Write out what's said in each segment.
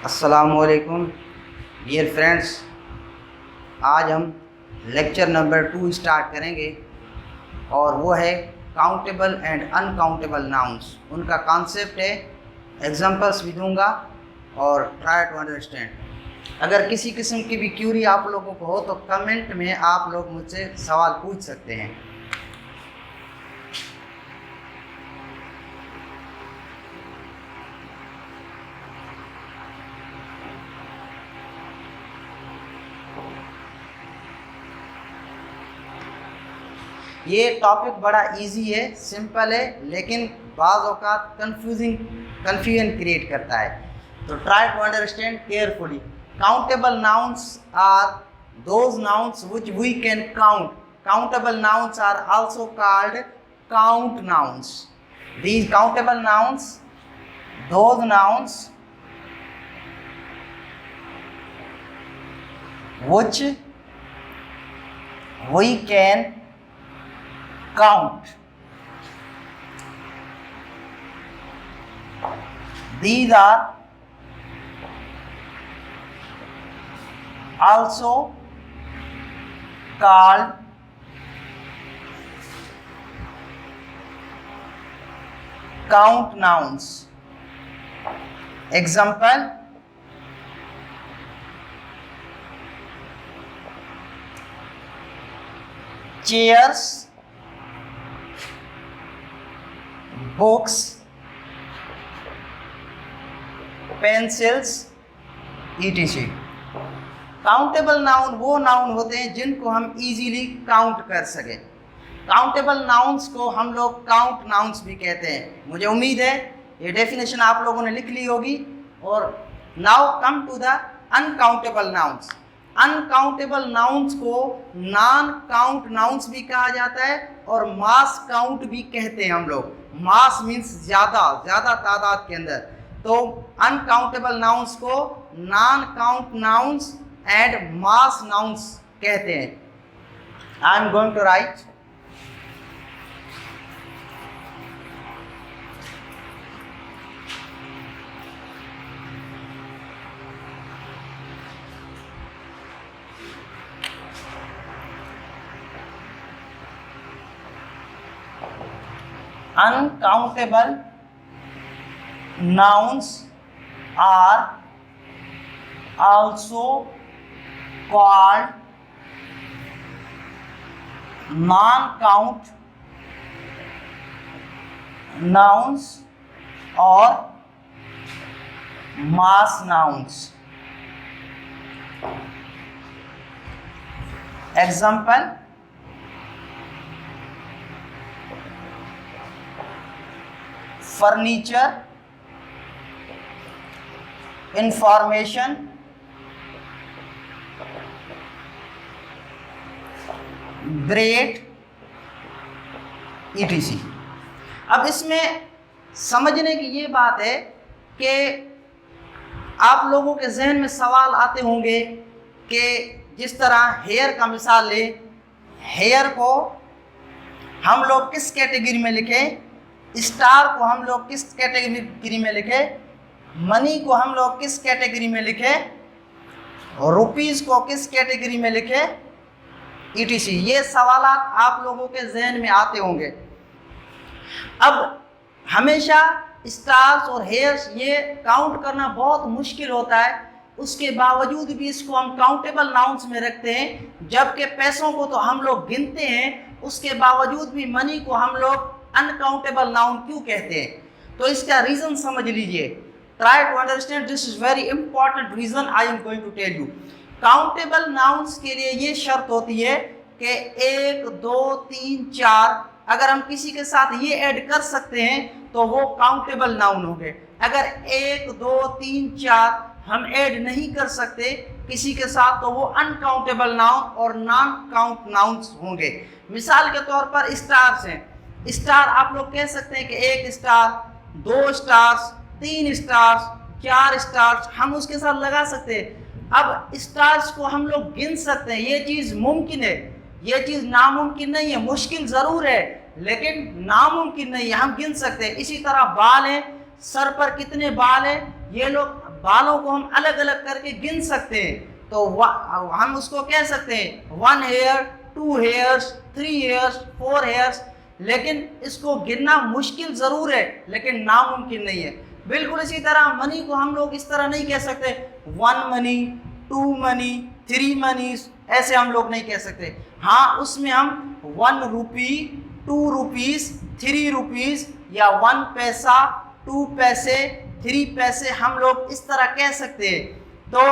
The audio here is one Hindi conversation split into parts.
अस्सलामुअलैकुम डियर फ्रेंड्स, आज हम लेक्चर नंबर 2 स्टार्ट करेंगे और वो है काउंटेबल एंड अनकाउंटेबल नाउन्स। उनका कॉन्सेप्ट है, एग्जांपल्स भी दूंगा और ट्राई टू अंडरस्टैंड। अगर किसी किस्म की भी क्यूरी आप लोगों को हो तो कमेंट में आप लोग मुझसे सवाल पूछ सकते हैं। ये टॉपिक बड़ा इजी है, सिंपल है, लेकिन बाज़ औक़ात कन्फ्यूजन क्रिएट करता है। तो try to understand carefully. Countable nouns are those nouns which we can count. Countable nouns are also called count nouns. These countable nouns, those nouns which we can count. These are also called count nouns. Example: chairs, books, pencils, etc. Countable noun वो नाउन होते हैं जिनको हम इजीली काउंट कर सकें। काउंटेबल नाउन्स को हम लोग काउंट नाउन्स भी कहते हैं। मुझे उम्मीद है ये डेफिनेशन आप लोगों ने लिख ली होगी। और now come to the uncountable nouns. Uncountable nouns को नॉन काउंट नाउन्स भी कहा जाता है और मास काउंट भी कहते हैं हम लोग। मास मीन्स ज़्यादा तादाद के अंदर। तो अनकाउंटेबल नाउन्स को non count nouns and mass nouns कहते हैं। I am going to write uncountable nouns are also called non-count nouns or mass nouns. Example: furniture, information, bread, etc. अब इसमें समझने की ये बात है कि आप लोगों के जहन में सवाल आते होंगे कि जिस तरह हेयर का मिसाल ले, हेयर को हम लोग किस कैटेगरी में लिखें, स्टार को हम लोग किस कैटेगरी में लिखें, मनी को हम लोग किस कैटेगरी में लिखें, रुपीज़ को किस कैटेगरी में लिखें, etc. ये सवालात आप लोगों के जहन में आते होंगे। अब हमेशा स्टार्स और हेयर्स ये काउंट करना बहुत मुश्किल होता है, उसके बावजूद भी इसको हम काउंटेबल नाउन्स में रखते हैं। जबकि पैसों को तो हम लोग गिनते हैं, उसके बावजूद भी मनी को हम लोग अनकाउंटेबल नाउन क्यों कहते हैं? तो इसका रीज़न समझ लीजिए। Try to understand, this is very important reason I am going to tell you. Countable nouns के लिए ये शर्त होती है कि 1, 2, 3, 4 अगर हम किसी के साथ ये ऐड कर सकते हैं तो वो काउंटेबल नाउन होंगे। अगर 1, 2, 3, 4 हम ऐड नहीं कर सकते किसी के साथ तो वो अनकाउंटेबल नाउन और नॉन काउंट नाउन्स होंगे। मिसाल के तौर पर स्टार्स हैं। स्टार आप लोग कह सकते हैं कि 1 स्टार, 2 स्टार्स, 3 स्टार्स, 4 स्टार्स हम उसके साथ लगा सकते हैं। अब स्टार्स को हम लोग गिन सकते हैं, ये चीज़ मुमकिन है, ये चीज़ नामुमकिन नहीं है। मुश्किल ज़रूर है लेकिन नामुमकिन नहीं है, हम गिन सकते हैं। इसी तरह बाल हैं, सर पर कितने बाल हैं, ये लोग बालों को हम अलग अलग करके गिन सकते हैं, तो हम उसको कह सकते हैं 1 हेयर, 2 हेयर्स, 3 हेयर्स, 4 हेयर्स। लेकिन इसको गिनना मुश्किल ज़रूर है, लेकिन नामुमकिन नहीं है। बिल्कुल इसी तरह मनी को हम लोग इस तरह नहीं कह सकते 1 मनी, 2 मनी, 3 मनीज, ऐसे हम लोग नहीं कह सकते। हाँ, उसमें हम 1 रुपी, 2 रुपीज़, 3 रुपीज़ या 1 पैसा, 2 पैसे, 3 पैसे हम लोग इस तरह कह सकते हैं। तो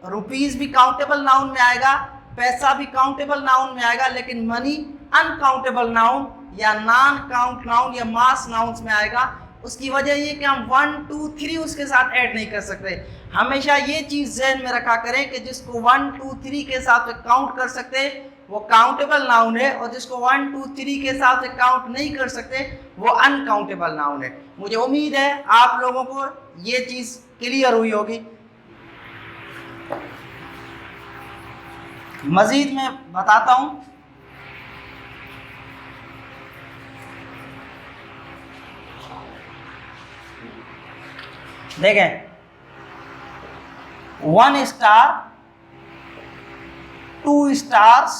रुपीज़ भी काउंटेबल नाउन में आएगा, पैसा भी काउंटेबल नाउन में आएगा, लेकिन मनी अनकाउंटेबल नाउन या नॉन काउंट नाउन या मास नाउन्स में आएगा। उसकी वजह ये कि हम 1, 2, 3 उसके साथ ऐड नहीं कर सकते। हमेशा ये चीज़ ज़हन में रखा करें कि जिसको 1, 2, 3 के साथ काउंट कर सकते हैं वो काउंटेबल नाउन है, और जिसको 1, 2, 3 के साथ काउंट नहीं कर सकते वो अनकाउंटेबल नाउन है। मुझे उम्मीद है आप लोगों को ये चीज़ क्लियर हुई होगी। मज़ीद मैं बताता हूँ। देखें, 1 स्टार, 2 स्टार्स,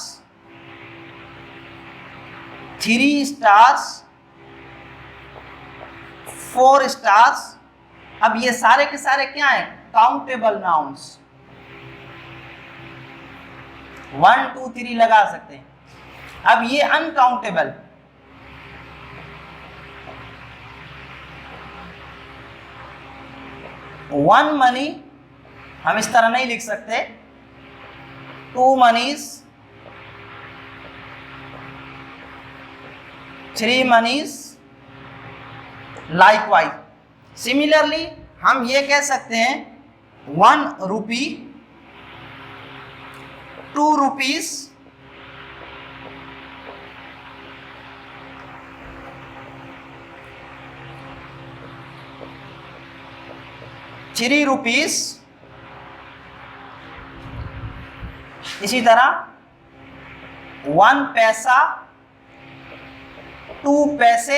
3 स्टार्स, 4 स्टार्स। अब ये सारे के सारे क्या हैं? Countable nouns. 1, 2, 3 लगा सकते हैं। अब ये अनकाउंटेबल, 1 मनी हम इस तरह नहीं लिख सकते, 2 मनीज, 3 मनीज, लाइकवाइज। सिमिलरली हम ये कह सकते हैं 1 रुपी, 2 रुपीज, 3 रुपीज। इसी तरह 1 पैसा, 2 पैसे।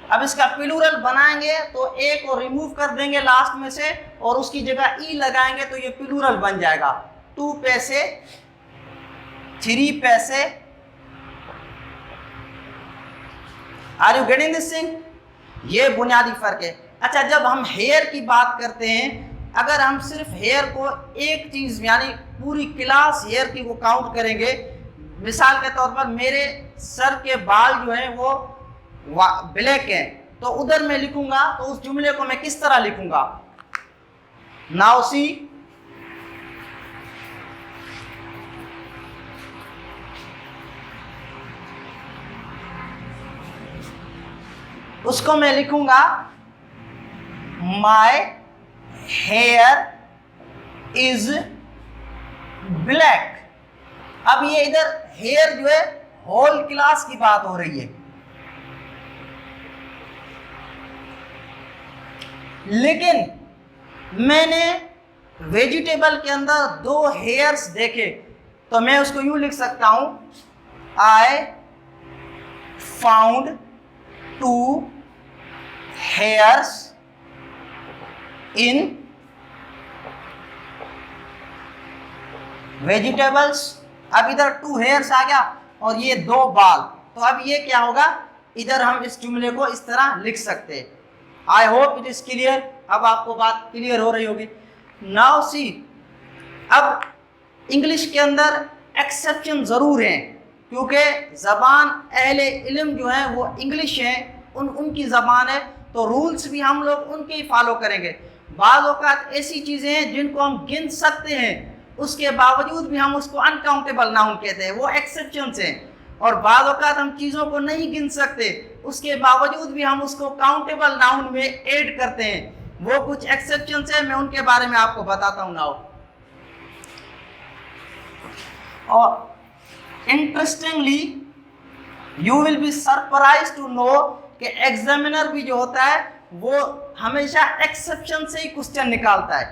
अब इसका प्लूरल बनाएंगे तो ए को रिमूव कर देंगे लास्ट में से और उसकी जगह ई लगाएंगे तो ये प्लूरल बन जाएगा 2 पैसे, 3 पैसे। Are you getting this thing? ये बुनियादी फर्क है। अच्छा, जब हम हेयर की बात करते हैं, अगर हम सिर्फ हेयर को एक चीज़ यानी पूरी क्लास हेयर की को काउंट करेंगे, मिसाल के तौर पर मेरे सर के बाल जो हैं वो ब्लैक हैं, तो उधर मैं लिखूंगा तो उस जुमले को मैं किस तरह लिखूंगा? नाउ सी, उसको मैं लिखूंगा माय हेयर इज ब्लैक। अब ये इधर हेयर जो है होल क्लास की बात हो रही है, लेकिन मैंने वेजिटेबल के अंदर 2 हेयर्स देखे तो मैं उसको यूं लिख सकता हूं, I found 2 hairs in vegetables. अब इधर 2 हेयर्स आ गया और ये 2 बाल, तो अब ये क्या होगा? इधर हम इस जुमले को इस तरह लिख सकते हैं। I hope it is clear. अब आपको बात क्लियर हो रही होगी। नाउ सी, अब इंग्लिश के अंदर एक्सेप्शन ज़रूर हैं, क्योंकि ज़बान अहले इल्म जो है वो इंग्लिश है, उनकी ज़बान है, तो रूल्स भी हम लोग उनके ही फॉलो करेंगे। बाज़ औक़ात ऐसी चीज़ें हैं जिनको हम गिन सकते हैं, उसके बावजूद भी हम उसको अनकाउंटेबल नाउन कहते हैं, वो एक्सेप्शंस हैं। और बाज़ औक़ात हम चीज़ों को नहीं गिन सकते, उसके बावजूद भी हम उसको काउंटेबल नाउन में ऐड करते हैं। वो कुछ एक्सेप्शंस हैं, मैं उनके बारे में आपको बताता हूँ नाउ। और interestingly you will be surprise to know कि एग्जामिनर भी जो होता है वो हमेशा एक्सेप्शन से ही क्वेश्चन निकालता है।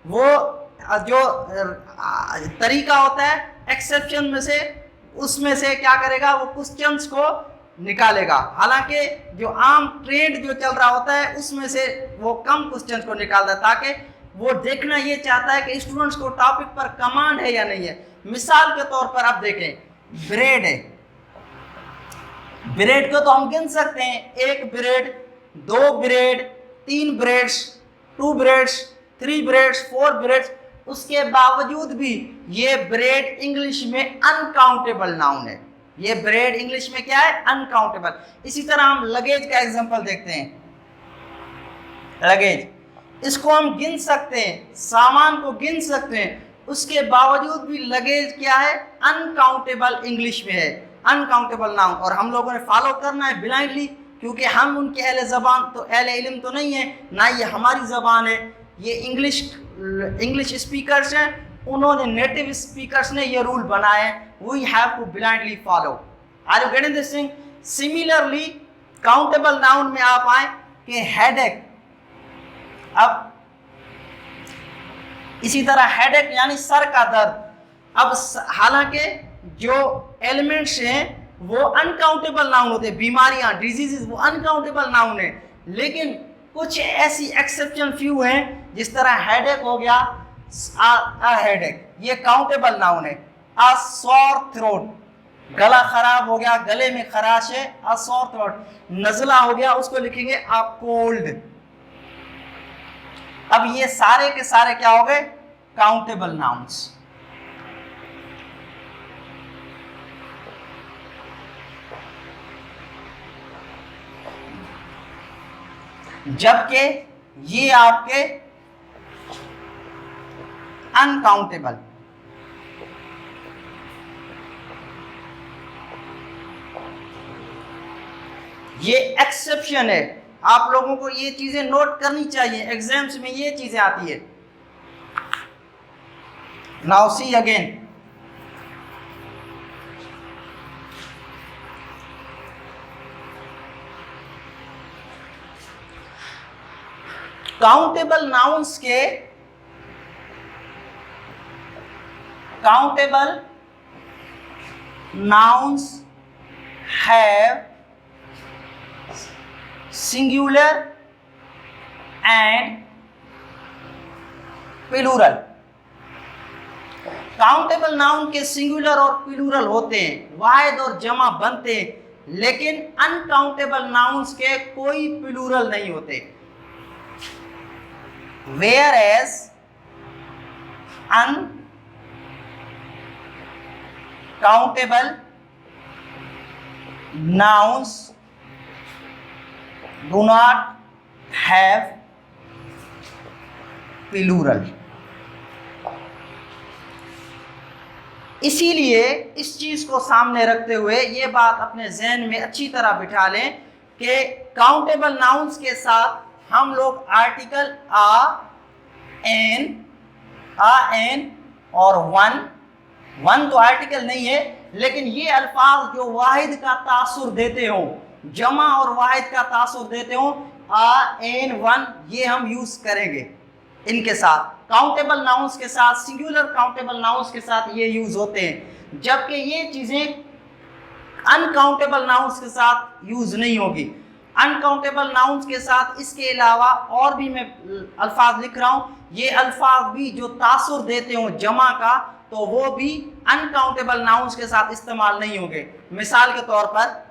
वो जो तरीका होता है एक्सेप्शन में से, उसमें से क्या करेगा? वो क्वेश्चंस को निकालेगा। हालांकि जो आम ट्रेंड जो चल रहा होता है उसमें से वो कम क्वेश्चंस को निकालता है, ताकि वो देखना ये चाहता है कि स्टूडेंट्स को टॉपिक पर कमांड है या नहीं है। मिसाल के तौर पर आप देखें, ब्रेड है, ब्रेड को तो हम गिन सकते हैं, 1 bread, 2 bread, 3 breads, 2 breads, 3 breads, 4 breads. उसके बावजूद भी ये ब्रेड इंग्लिश में अनकाउंटेबल नाउन है। ये ब्रेड इंग्लिश में क्या है? अनकाउंटेबल। इसी तरह हम लगेज का एग्जांपल देखते हैं। लगेज, इसको हम गिन सकते हैं, सामान को गिन सकते हैं, उसके बावजूद भी लगेज क्या है? अनकाउंटेबल इंग्लिश में है, अनकाउंटेबल नाउन। और हम लोगों ने फॉलो करना है ब्लाइंडली, क्योंकि हम उनके अहले ज़बान तो अहले इल्म तो नहीं है, ना ये हमारी ज़बान है। ये इंग्लिश स्पीकर्स हैं, उन्होंने नेटिव स्पीकर्स ने ये रूल बनाए हैं। We have to blindly follow. Are you getting this thing? Similarly countable noun में आप आए कि हेडेक। अब इसी तरह हेडेक यानी सर का दर्द। अब हालांकि जो एलिमेंट्स हैं वो अनकाउंटेबल नाउन होते हैं, बीमारियां, डिजीजेस, वो अनकाउंटेबल नाउन है। लेकिन कुछ ऐसी एक्सेप्शन फ्यू हैं, जिस तरह हेडेक हो गया, हेडेक ये काउंटेबल नाउन है। अ सॉर थ्रोट, गला खराब हो गया, गले में खराश है, अ सॉर थ्रोट। नज़ला हो गया, उसको लिखेंगे अ कोल्ड। अब ये सारे के सारे क्या हो गए? Countable nouns. जबकि ये आपके अनकाउंटेबल। ये एक्सेप्शन है। आप लोगों को ये चीजें नोट करनी चाहिए, एग्जाम्स में ये चीजें आती है। Now see again, countable nouns के countable nouns have singular and plural. Countable noun के सिंगुलर और प्लूरल होते हैं, वाहिद और जमा बनते हैं, लेकिन अनकाउंटेबल नाउन्स के कोई प्लूरल नहीं होते। Whereas uncountable nouns do not have plural। इसीलिए इस चीज को सामने रखते हुए ये बात अपने जहन में अच्छी तरह बिठा लें कि काउंटेबल नाउन्स के साथ हम लोग आर्टिकल आ एन और वन तो आर्टिकल नहीं है, लेकिन ये अल्फाज जो वाहिद का तासुर देते हो, जमा और वाहिद का तासुर देते हो, आ एन वन, ये हम यूज करेंगे इनके साथ। काउंटेबल नाउन्स के साथ, सिंगुलर काउंटेबल नाउन्स के साथ ये यूज होते हैं, जबकि ये चीजें अनकाउंटेबल नाउन्स के साथ यूज नहीं होगी। अनकाउंटेबल नाउन्स के साथ इसके अलावा और भी मैं अल्फाज लिख रहा हूँ, ये अल्फाज भी जो तासुर देते हो जमा का, तो वो भी अनकाउंटेबल नाउन्स के साथ इस्तेमाल नहीं होंगे। मिसाल के तौर पर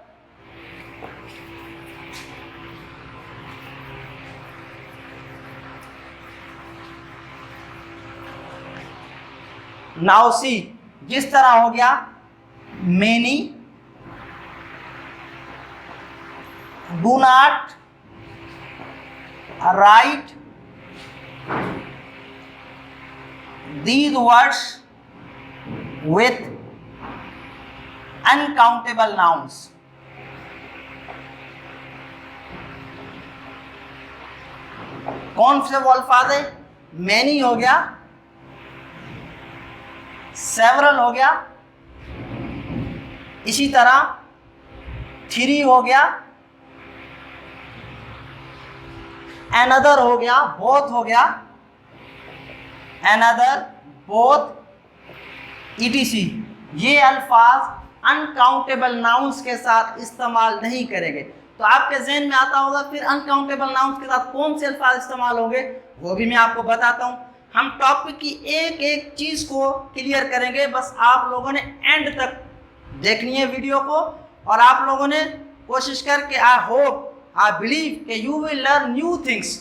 नाउ सी, जिस तरह हो गया many, do not write these words with uncountable nouns। कौन से वो अल्फाज है? मैनी हो गया, सेवरल हो गया, इसी तरह थ्री हो गया, another हो गया, both हो गया, another, both, etc। ये अल्फाज अनकाउंटेबल नाउन्स के साथ इस्तेमाल नहीं करेंगे। तो आपके जहन में आता होगा फिर अनकाउंटेबल नाउन्स के साथ कौन से अल्फाज इस्तेमाल होंगे, वो भी मैं आपको बताता हूँ। हम टॉपिक की एक एक चीज़ को क्लियर करेंगे, बस आप लोगों ने एंड तक देखनी है वीडियो को, और आप लोगों ने कोशिश करके आई होप आई बिलीव कि you will learn new things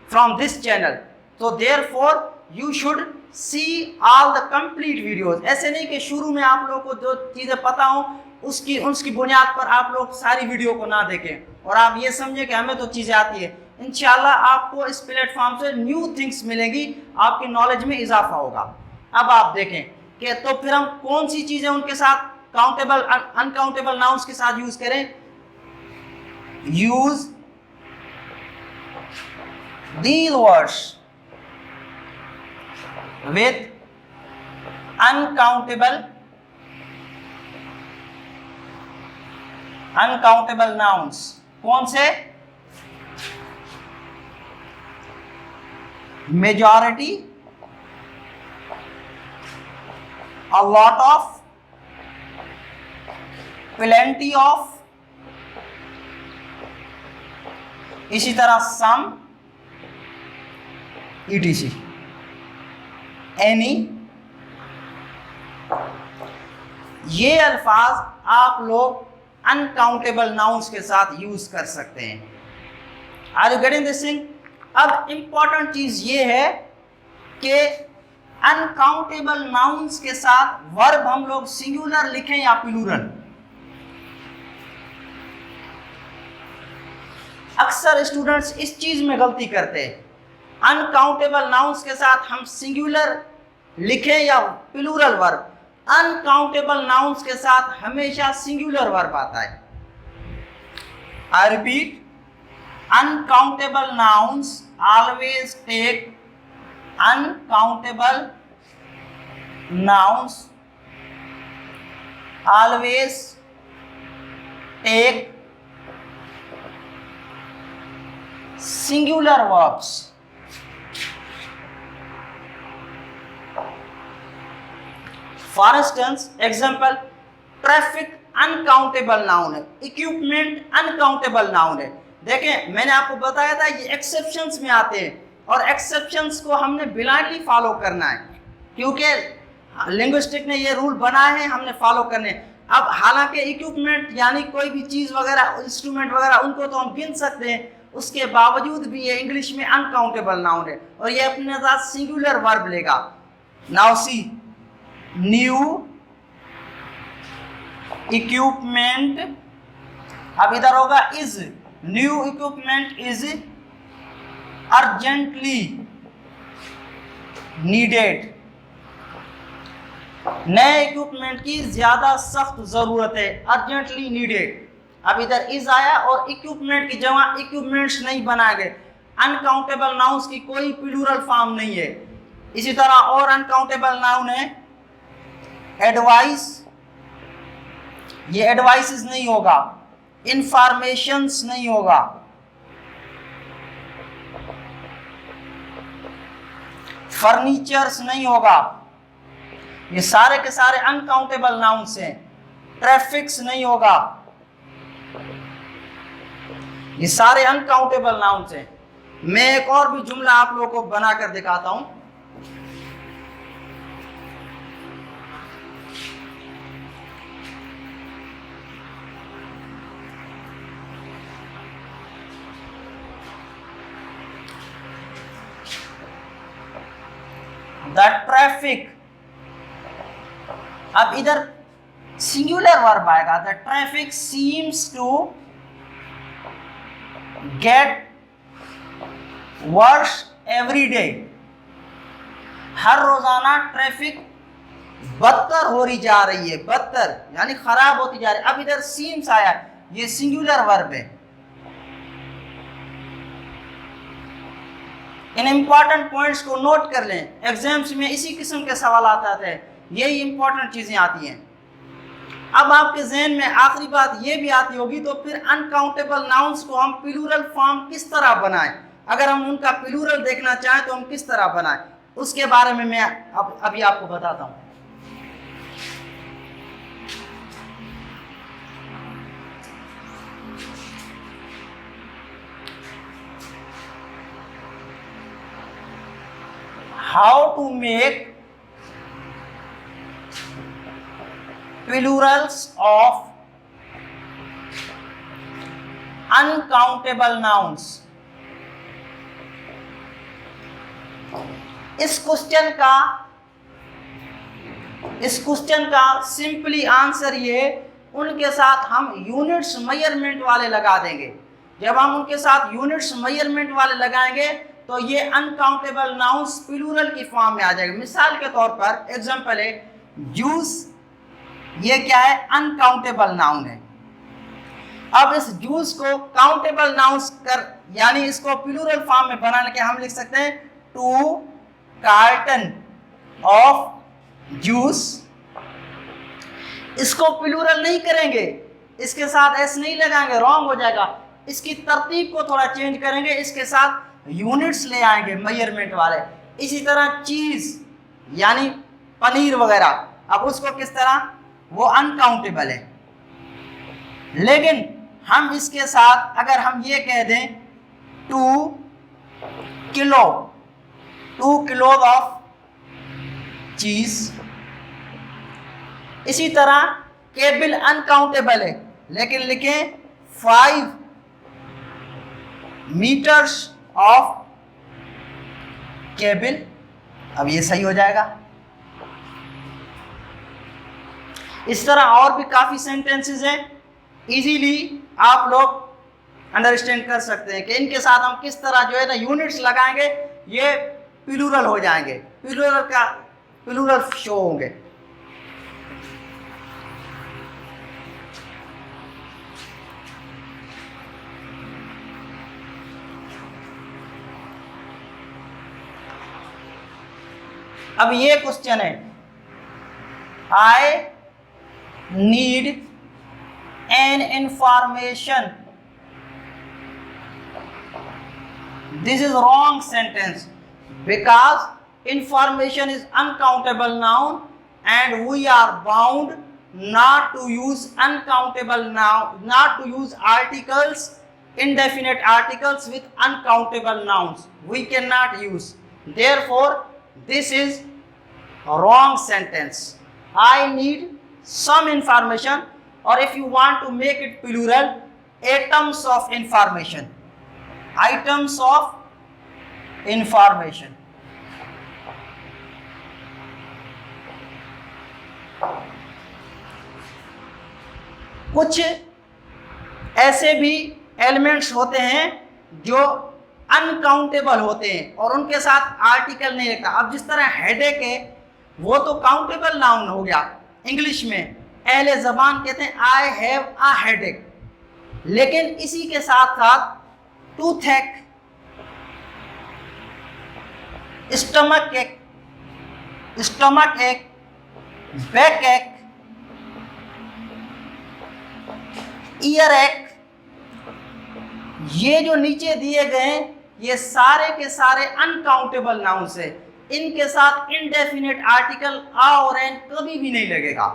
from this channel. तो therefore you should see all the complete videos. ऐसे नहीं कि शुरू में आप लोगों को जो चीज़ें पता हो उसकी बुनियाद पर आप लोग सारी वीडियो को ना देखें और आप ये समझें कि हमें तो चीज़ें आती है। इंशाल्लाह आपको इस प्लेटफॉर्म से न्यू थिंग्स मिलेंगी, आपकी नॉलेज में इजाफा होगा। अब आप देखें कि तो फिर हम कौन सी चीज़ें उनके साथ काउंटेबल अनकाउंटेबल नाउन्स के साथ यूज़ करें। Use these words with uncountable nouns। कौन से? majority, a lot of, plenty of, इसी तरह some, etc, any। ये अल्फाज आप लोग अनकाउंटेबल नाउन्स के साथ यूज कर सकते हैं। Are you getting this thing? अब इंपॉर्टेंट चीज ये है कि अनकाउंटेबल नाउन्स के साथ वर्ब हम लोग सिंगुलर लिखें या प्लूरल। अक्सर स्टूडेंट्स इस चीज में गलती करते हैं, अनकाउंटेबल नाउन्स के साथ हम सिंगुलर लिखें या प्लूरल वर्ब। अनकाउंटेबल नाउन्स के साथ हमेशा सिंगुलर वर्ब आता है। I repeat, uncountable nouns always take, uncountable nouns always take singular verbs. For instance example, traffic uncountable noun है, इक्विपमेंट अनकाउंटेबल नाउन है। देखें मैंने आपको बताया था ये एक्सेप्शंस में आते हैं और एक्सेप्शंस को हमने ब्लाइंडली फॉलो करना है, क्योंकि लिंग्विस्टिक ने ये रूल बनाए हैं, हमने फॉलो करने। अब हालांकि इक्विपमेंट यानी कोई भी चीज़ वगैरह, इंस्ट्रूमेंट वगैरह, उनको तो हम गिन सकते हैं, उसके बावजूद भी ये इंग्लिश में अनकाउंटेबल नाउन है और ये अपने साथ सिंगुलर वर्ब लेगा। नाउ सी, न्यू इक्विपमेंट, अब इधर होगा is, new equipment is urgently needed, नए इक्विपमेंट की ज्यादा सख्त जरूरत है, अर्जेंटली नीडेड। अब इधर इज आया और इक्विपमेंट की जगह इक्विपमेंट्स नहीं बनाए गए। अनकाउंटेबल नाउन्स की कोई प्लूरल फॉर्म नहीं है। इसी तरह और अनकाउंटेबल नाउन है एडवाइस, ये एडवाइसेस नहीं होगा, इंफॉर्मेशंस नहीं होगा, फर्नीचर्स नहीं होगा, ये सारे के सारे अनकाउंटेबल नाउन्स हैं। ट्रैफिक्स नहीं होगा, ये सारे अनकाउंटेबल नाउन्स हैं। मैं एक और भी जुमला आप लोगों को बनाकर दिखाता हूं। द ट्रैफिक, अब इधर सिंगुलर वर्ब आएगा। The traffic seems to get worse every day, हर रोजाना ट्रैफिक बदतर हो रही जा रही है, बदतर यानी खराब होती जा रही है। अब इधर सीम्स आया, ये सिंगुलर वर्ब है। इन इंपॉर्टेंट पॉइंट्स को नोट कर लें, एग्जाम्स में इसी किस्म के सवाल आते हैं, यही इंपॉर्टेंट चीजें आती हैं। अब आपके जहन में आखिरी बात ये भी आती होगी, तो फिर अनकाउंटेबल नाउन्स को हम प्लूरल फॉर्म किस तरह बनाएं, अगर हम उनका प्लूरल देखना चाहें तो हम किस तरह बनाएं, उसके बारे में मैं अभी आपको बताता हूं। How to make plurals of uncountable nouns। इस क्वेश्चन का सिंपली आंसर ये, उनके साथ हम यूनिट्स मेजरमेंट वाले लगा देंगे। जब हम उनके साथ यूनिट्स मेजरमेंट वाले लगाएंगे तो ये अनकाउंटेबल नाउन्स प्लूरल की फॉर्म में आ जाएगा। मिसाल के तौर पर एग्जांपल है जूस, ये क्या है, अनकाउंटेबल नाउन है। अब इस जूस को काउंटेबल नाउन्स कर, यानी इसको प्लूरल फॉर्म में बनाने के हम लिख सकते हैं 2 कार्टन ऑफ जूस। इसको प्लूरल नहीं करेंगे, इसके साथ एस नहीं लगाएंगे, रॉन्ग हो जाएगा। इसकी तरतीब को थोड़ा चेंज करेंगे, इसके साथ यूनिट्स ले आएंगे मेजरमेंट वाले। इसी तरह चीज यानी पनीर वगैरह, अब उसको किस तरह, वो अनकाउंटेबल है। लेकिन हम इसके साथ अगर हम ये कह दें 2 किलो ऑफ चीज। इसी तरह केबिल अनकाउंटेबल है, लेकिन लिखें 5 मीटर्स ऑफ केबिल, अब ये सही हो जाएगा। इस तरह और भी काफी सेंटेंसेस हैं, इजीली आप लोग अंडरस्टैंड कर सकते हैं कि इनके साथ हम किस तरह जो है ना यूनिट्स लगाएंगे, ये प्लूरल हो जाएंगे, प्लूरल शो होंगे। अब ये क्वेश्चन है, आई need an information। This is wrong sentence because information is uncountable noun and we are bound not to use uncountable noun, not to use articles, indefinite articles with uncountable nouns. We cannot use. Therefore, this is a wrong sentence. I need some information, or if you want to make it plural, items of information, items of information। कुछ ऐसे भी एलिमेंट्स होते हैं जो अनकाउंटेबल होते हैं और उनके साथ आर्टिकल नहीं लगता। अब जिस तरह हेडेक है, वो तो काउंटेबल नाउन हो गया। इंग्लिश में अहले ज़बान कहते हैं आई हैव अ हेडेक, लेकिन इसी के साथ साथ टूथेक, स्टमक एक, बैक एक, ईयर एक, ये जो नीचे दिए गए हैं ये सारे के सारे अनकाउंटेबल नाउन्स है। इनके साथ इनडेफिनेट आर्टिकल आ और एन कभी भी नहीं लगेगा।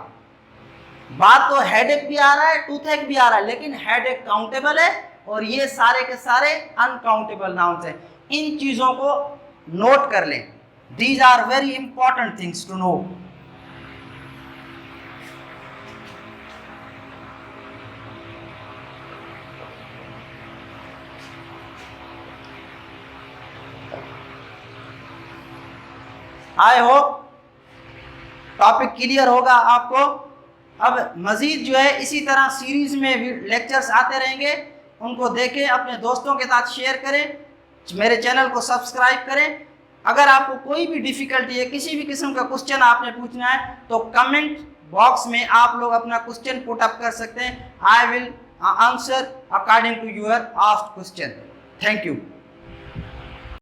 बात तो हेडेक भी आ रहा है, टूथेक भी आ रहा है, लेकिन हेडेक काउंटेबल है और ये सारे के सारे अनकाउंटेबल नाउन्स हैं। इन चीजों को नोट कर लें। These are very important things to know. I hope topic clear होगा आपको। अब मज़ीद जो है इसी तरह सीरीज़ में लेक्चर्स आते रहेंगे, उनको देखें, अपने दोस्तों के साथ शेयर करें, मेरे चैनल को सब्सक्राइब करें। अगर आपको कोई भी डिफ़िकल्टी है, किसी भी किस्म का क्वेश्चन आपने पूछना है तो कमेंट बॉक्स में आप लोग अपना क्वेश्चन पुट अप कर सकते हैं। I will answer according to your asked question. Thank you.